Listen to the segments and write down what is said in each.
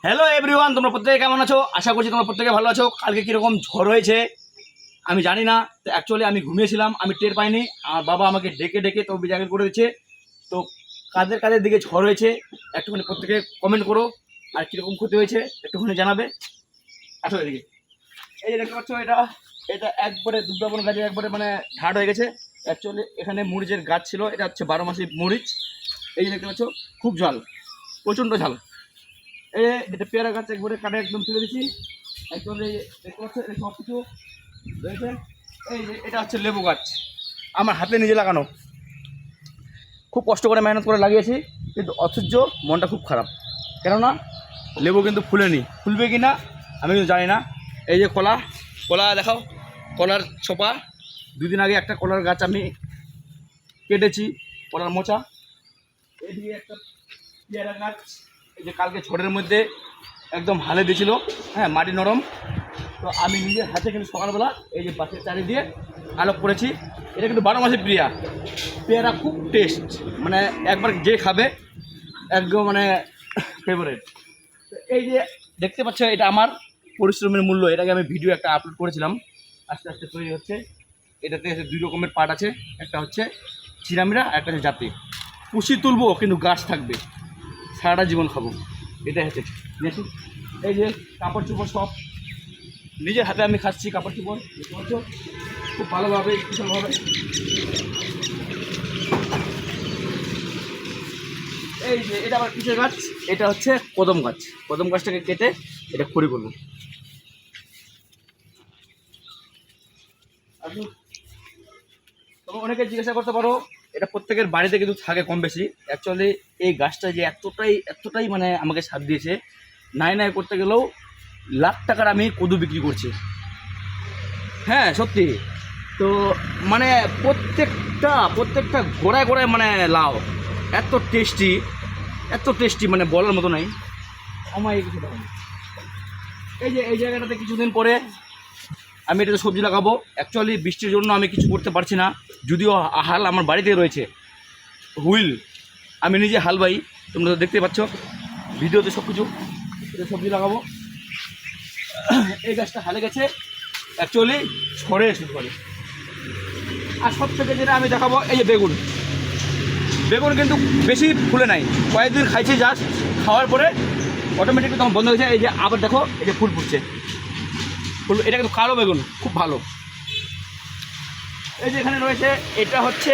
Hello everyone, তোমরা প্রত্যেকে কেমন আছো? আশা করছি তোমরা প্রত্যেকে ভালো আছো। কালকে কীরকম ঝড় হয়েছে আমি জানি না, তো অ্যাকচুয়ালি আমি ঘুমিয়েছিলাম, আমি টের পাইনি। আমার বাবা আমাকে ডেকে ডেকে তো বিজাগের করে দিচ্ছে। তো কাদের কাদের দিকে ঝড় হয়েছে একটুখানি প্রত্যেকে কমেন্ট করো, আর কীরকম ক্ষতি হয়েছে একটুখানি জানাবে। আসো এদিকে, এই যে দেখতে পাচ্ছ, এটা এটা একবারে দুর্গাবন গাছে একবারে মানে ঝাড় হয়ে গেছে। অ্যাকচুয়ালি এখানে মরিচের গাছ ছিল, এটা হচ্ছে 12 মাসি মরিচ। এই যে দেখতে পাচ্ছ, খুব ঝাল, প্রচণ্ড ঝাল। এটা পেয়ারা গাছ একবারে কাটে একদম তুলে দিচ্ছি। একদম এই দেখতে পাচ্ছ, এটা সব কিছু রয়েছে। এই যে এটা হচ্ছে লেবু গাছ, আমার হাতে নিজে লাগানো, খুব কষ্ট করে মেহনত করে লাগিয়েছি, কিন্তু অথচ মনটা খুব খারাপ। কেননা লেবু কিন্তু ফুলেনি, ফুলবে কি না আমি কিন্তু জানি না। এই যে কলা, কলা দেখাও, কলার ছোপা। 2 দিন আগে একটা কলার গাছ আমি কেটেছি, কলার মোচা। এদিকে একটা পেয়ারা গাছ, এই যে কালকে ঝড়ের মধ্যে একদম হালে দিয়েছিল, হ্যাঁ মাটি নরম। তো আমি নিজের হাতে কিন্তু সকালবেলা এই যে বাসের চারি দিয়ে আলোক করেছি। এটা কিন্তু 12 মাসের পেয়ারা, খুব টেস্ট, মানে একবার যে খাবে একদম মানে ফেভারেট। তো এই যে দেখতে পাচ্ছ, এটা আমার পরিশ্রমের মূল্য। এটাকে আমি ভিডিও একটা আপলোড করেছিলাম, আস্তে আস্তে তৈরি হচ্ছে। এটাতে 2 রকমের পার্ট আছে, একটা হচ্ছে চিরামিরা, একটা হচ্ছে জাতি। কুশি তুলবো কিন্তু গাছ থাকবে, সারাটা জীবন খাবো, এটাই হচ্ছে দেখুন। এই যে কাপড় চোপড় সব নিজের হাতে আমি খাচ্ছি, কাপড় চোপড় খুব ভালোভাবে কুশলভাবে। এই যে এটা আবার কিসের গাছ? এটা হচ্ছে কদম গাছ। কদম গাছটাকে কেটে এটা খড়ি করবো। তবে অনেকে জিজ্ঞাসা করতে পারো, এটা প্রত্যেকের বাড়িতে কিন্তু থাকে কম বেশি। অ্যাকচুয়ালি এই গাছটা যে এতটাই মানে আমাকে সাথ দিয়েছে, নাই নাই করতে গেলেও লাখ টাকার আমি কদু বিক্রি করছি, হ্যাঁ সত্যি। তো মানে প্রত্যেকটা গোড়ায় গোড়ায় মানে লাউ এত টেস্টি মানে বলার মতো নাই। আমার কিছু দেখো, এই যে এই জায়গাটাতে কিছুদিন পরে আমি এটাতে সবজি লাগাবো। অ্যাকচুয়ালি বৃষ্টির জন্য আমি কিছু করতে পারছি না, যদিও হাল আমার বাড়িতে রয়েছে, হুইল আমি নিজে হাল বাই, তোমরা তো দেখতে পাচ্ছ ভিডিওতে সব কিছু। সবজি লাগাবো, এই গাছটা হালে গেছে, অ্যাকচুয়ালি ছড়ে শুরু করে। আর সব থেকে যেটা আমি দেখাবো, এই যে বেগুন কিন্তু বেশি ফুলে নাই, কয়েকদিন খাইছি জাস্ট, খাওয়ার পরে অটোমেটিকলি তখন বন্ধ হয়েছে। এই যে আবার দেখো, এই যে ফুল ফুটছে, এটা কিন্তু কালো বেগুন, খুব ভালো। এই যে এখানে রয়েছে, এটা হচ্ছে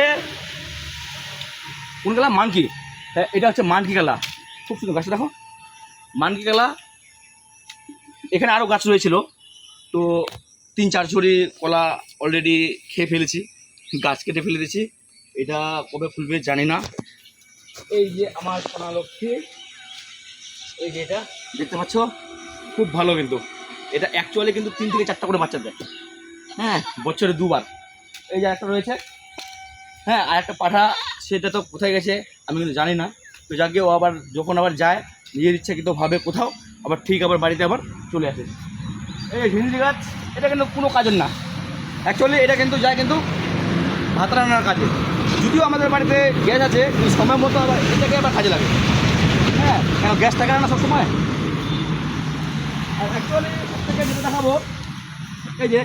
কোন কালা? মানকি। হ্যাঁ, এটা হচ্ছে মানকি কালা, খুব সুন্দর গাছটা দেখো, মানকি কালা। এখানে আরও গাছ রয়েছিল, তো 3-4 ছড়ি কলা অলরেডি খেয়ে ফেলেছি, গাছ কেটে ফেলে দিয়েছি। এটা কবে ফুলবে জানি না। এই যে আমার সোনা লক্ষ্মী, এই যে এটা দেখতে পাচ্ছ, খুব ভালো। কিন্তু এটা অ্যাকচুয়ালি কিন্তু 3 থেকে 4টা করে বাচ্চা দেয়, হ্যাঁ বছরে 2 বার। এই যে একটা রয়েছে, হ্যাঁ আর একটা পাঠা, সেটা তো কোথায় গেছে আমি কিন্তু জানি না। তো যাকে ও আবার যখন আবার যায় নিজের ইচ্ছাকৃতভাবে কোথাও, আবার ঠিক আবার বাড়িতে আবার চলে আসে। এই ভিন্ডি গাছ, এটা কিন্তু কোনো কাজের না, অ্যাকচুয়ালি এটা কিন্তু যায় কিন্তু ভাত রান্নার কাজে। যদিও আমাদের বাড়িতে গ্যাস আছে, কিন্তু সময় মতো আবার এটাকে আবার কাজে লাগে, হ্যাঁ কেন গ্যাস থাকে না সবসময়। আর অ্যাকচুয়ালি সবথেকে যেটা দেখাবো, এই যে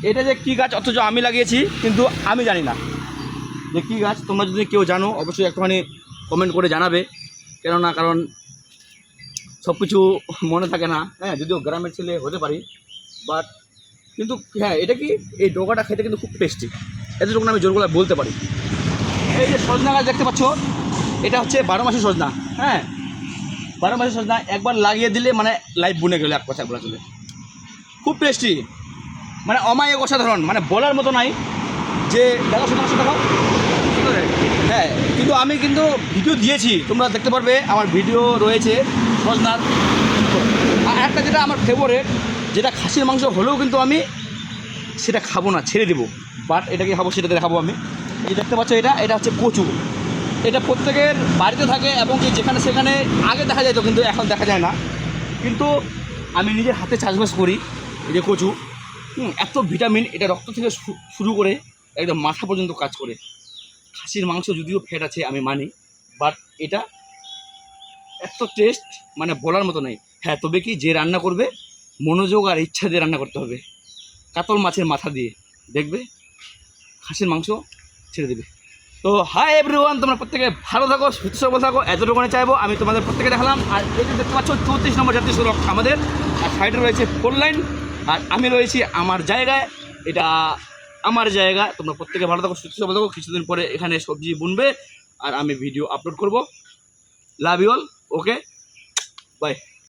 এটা যে কী গাছ, অথচ আমি লাগিয়েছি কিন্তু আমি জানি না যে কী গাছ। তোমরা যদি কেউ জানো অবশ্যই একটুখানি কমেন্ট করে জানাবে, কারণ সব কিছু মনে থাকে না, হ্যাঁ যদিও গ্রামের ছেলে হতে পারি, বাট কিন্তু হ্যাঁ এটা কি, এই ডোকাটা খেতে কিন্তু খুব টেস্টি, এতটুকু আমি জোর করে বলতে পারি। এই যে সজনা গাছ দেখতে পাচ্ছ, এটা হচ্ছে 12 মাসি সজনা, হ্যাঁ 12 মাসি সজনা, একবার লাগিয়ে দিলে মানে লাইফ বুনে গেলে এক কথা বলা চলে। খুব টেস্টি, মানে অমায়িক অসাধারণ, মানে বলার মতো নাই। যে দেখো সজনা গাছটা দেখাও, হ্যাঁ কিন্তু আমি কিন্তু ভিডিও দিয়েছি, তোমরা দেখতে পারবে, আমার ভিডিও রয়েছে সজনার। আর একটা যেটা আমার ফেভারিট, যেটা খাসির মাংস হলেও কিন্তু আমি সেটা খাবো না, ছেড়ে দেবো, বাট এটাকে খাবো, সেটা দেখাবো আমি। এই দেখতে পাচ্ছ, এটা হচ্ছে কচু। এটা প্রত্যেকের বাড়িতে থাকে, এবং কি যেখানে সেখানে আগে দেখা যায়, তো কিন্তু এখন দেখা যায় না। কিন্তু আমি নিজের হাতে চাষবাস করি। এই যে কচু, এত ভিটামিন, এটা রক্ত থেকে শুরু করে একদম মাথা পর্যন্ত কাজ করে। খাসির মাংস যদিও ফ্যাট আছে আমি মানি, বাট এটা এত টেস্ট মানে বলার মতো নেই। হ্যাঁ, তবে কি যে রান্না করবে মনোযোগ আর ইচ্ছা দিয়ে রান্না করতে হবে। কাতল মাছের মাথা দিয়ে দেখবে খাসির মাংস ছেড়ে দেবে। তো হাই এভরিওয়ান, তোমরা প্রত্যেকে ভালো থাকো, সুস্থ সবল থাকো, এতটুকুনি চাইবো। আমি তোমাদের প্রত্যেকে দেখালাম। আর এই যে দেখতে পাচ্ছ 34 নম্বর জাতীয় সড়ক আমাদের, আর সাইডে রয়েছে 4 লাইন, আর আমি রয়েছি আমার জায়গায়। এটা আমার জায়গা। তোমরা প্রত্যেকে ভালো থাকো, সুস্থ সবল থাকো। কিছুদিন পরে এখানে সবজি বুনবে আর আমি ভিডিও আপলোড করব। Love you all. Okay, by.